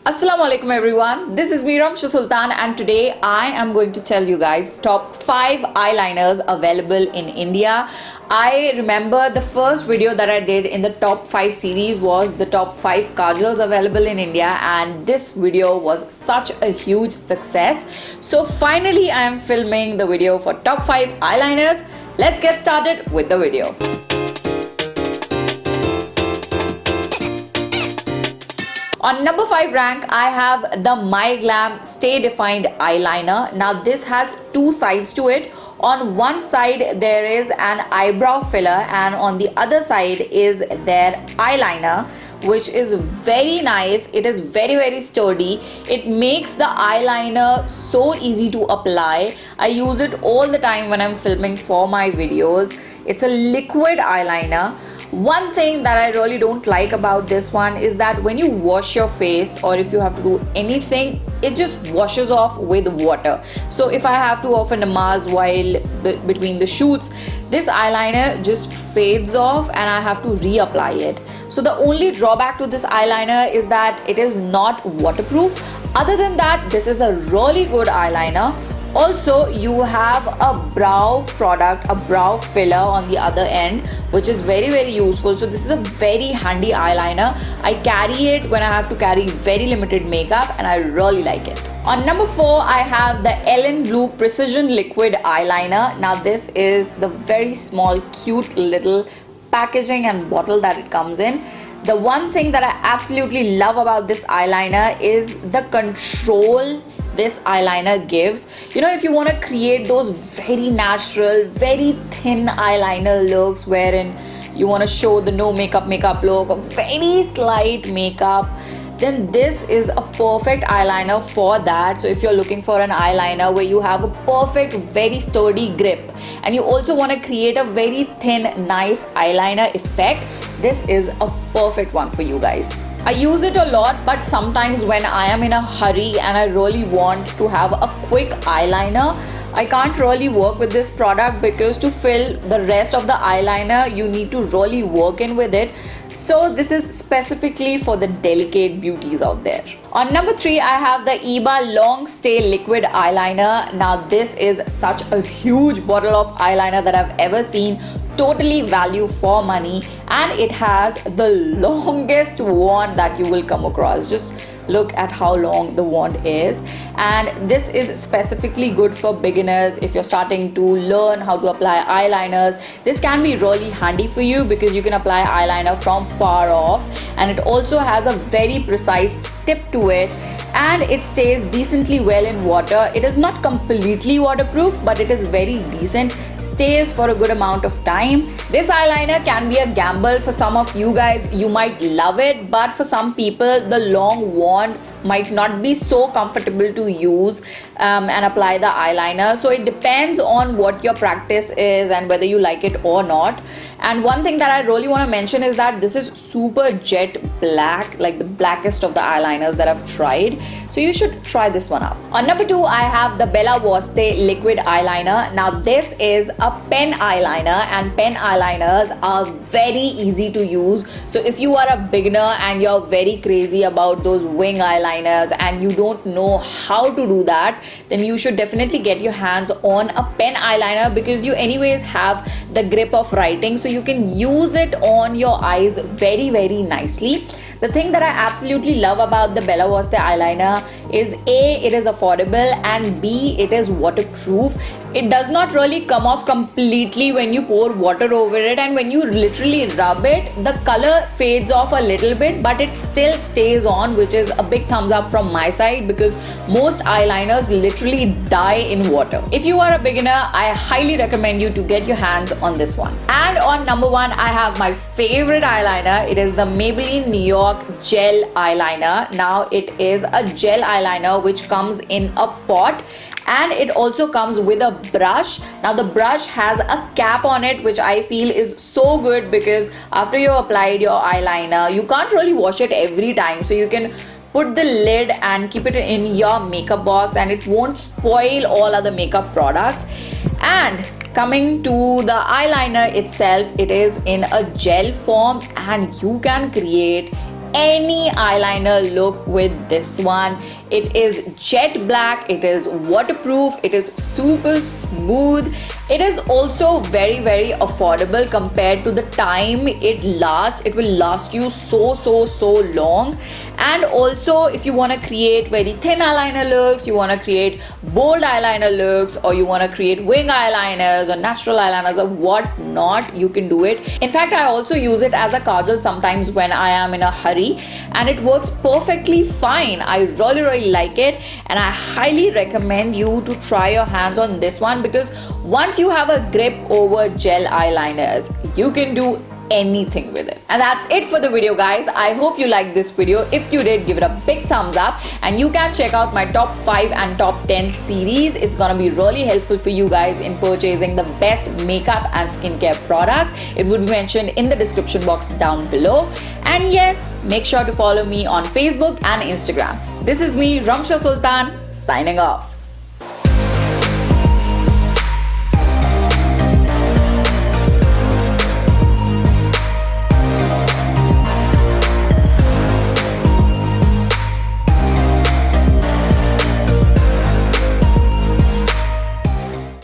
Assalamualaikum everyone, this is me Ramsha Sultan and today I am going to tell you guys top 5 eyeliners available in India. I remember the first video that I did in the top 5 series was the top 5 kajals available in India, and this video was such a huge success. So finally I am filming the video for top 5 eyeliners. Let's get started with the video. On number 5 rank, I have the MyGlamm Stay Defined Eyeliner. Now this has two sides to it. On one side there is an eyebrow filler and on the other side is their eyeliner, which is very nice. It is very sturdy. It makes the eyeliner so easy to apply. I use it all the time when I'm filming for my videos. It's a liquid eyeliner. One thing that I really don't like about this one is that when you wash your face or if you have to do anything, it just washes off with water. So if I have to offer namaz while between the shoots, this eyeliner just fades off and I have to reapply it. So the only drawback to this eyeliner is that it is not waterproof. Other than that, this is a really good eyeliner. Also, you have a brow product, a brow filler on the other end, which is very useful. So this is a very handy eyeliner. I carry it when I have to carry very limited makeup and I really like it. On number 4, I have the Elenblu Precision Liquid Eyeliner. Now this is the very small, cute little packaging and bottle that it comes in. The one thing that I absolutely love about this eyeliner is the control this eyeliner gives. You know, if you want to create those very natural, very thin eyeliner looks wherein you want to show the no makeup look or very slight makeup, then this is a perfect eyeliner for that. So if you're looking for an eyeliner where you have a perfect, very sturdy grip and you also want to create a very thin, nice eyeliner effect, this is a perfect one for you guys. I use it a lot, but sometimes when I am in a hurry and I really want to have a quick eyeliner, I can't really work with this product because to fill the rest of the eyeliner, you need to really work in with it. So this is specifically for the delicate beauties out there. On number 3, I have the Ebony Long Stay Liquid Eyeliner. Now this is such a huge bottle of eyeliner that I've ever seen. Totally value for money, and it has the longest wand that you will come across. Just look at how long the wand is, and this is specifically good for beginners. If you're starting to learn how to apply eyeliners, this can be really handy for you because you can apply eyeliner from far off, and it also has a very precise tip to it, and it stays decently well in water. It is not completely waterproof, but it is very decent, stays for a good amount of time. This eyeliner can be a gamble for some of you guys. You might love it, but for some people the long wand might not be so comfortable to use and apply the eyeliner. So it depends on what your practice is and whether you like it or not. And one thing that I really want to mention is that this is super jet black, like the blackest of the eyeliners that I've tried. So you should try this one out. On number 2, I have the Voste Liquid Eyeliner. Now this is a pen eyeliner, and pen eyeliners are very easy to use. So if you are a beginner and you're very crazy about those wing eyeliners and you don't know how to do that, then you should definitely get your hands on a pen eyeliner because you anyways have the grip of writing, so you can use it on your eyes very nicely. The thing that I absolutely love about the Voste eyeliner is A, it is affordable, and B, it is waterproof. It does not really come off completely when you pour water over it, and when you literally rub it, the color fades off a little bit, but it still stays on, which is a big thumbs up from my side because most eyeliners literally die in water. If you are a beginner, I highly recommend you to get your hands on this one. And on number 1, I have my favorite eyeliner. It is the Maybelline New York Gel Eyeliner. Now it is a gel eyeliner which comes in a pot, and it also comes with a brush. Now the brush has a cap on it, which I feel is so good because after you applied your eyeliner, you can't really wash it every time, so you can put the lid and keep it in your makeup box and it won't spoil all other makeup products. And coming to the eyeliner itself, it is in a gel form and you can create any eyeliner look with this one. It is jet black, it is waterproof, it is super smooth. It is also very affordable compared to the time it lasts. It will last you so long. And also, if you want to create very thin eyeliner looks, you want to create bold eyeliner looks, or you want to create wing eyeliners or natural eyeliners or what not, you can do it. In fact, I also use it as a kajal sometimes when I am in a hurry, and it works perfectly fine. I really like it, and I highly recommend you to try your hands on this one, because once you have a grip over gel eyeliners, you can do anything with it. And that's it for the video, guys. I hope you liked this video. If you did, give it a big thumbs up, and you can check out my top 5 and top 10 series. It's gonna be really helpful for you guys in purchasing the best makeup and skincare products. It would be mentioned in the description box down below. And yes, make sure to follow me on Facebook and Instagram. This is me, Ramsha Sultan, signing off.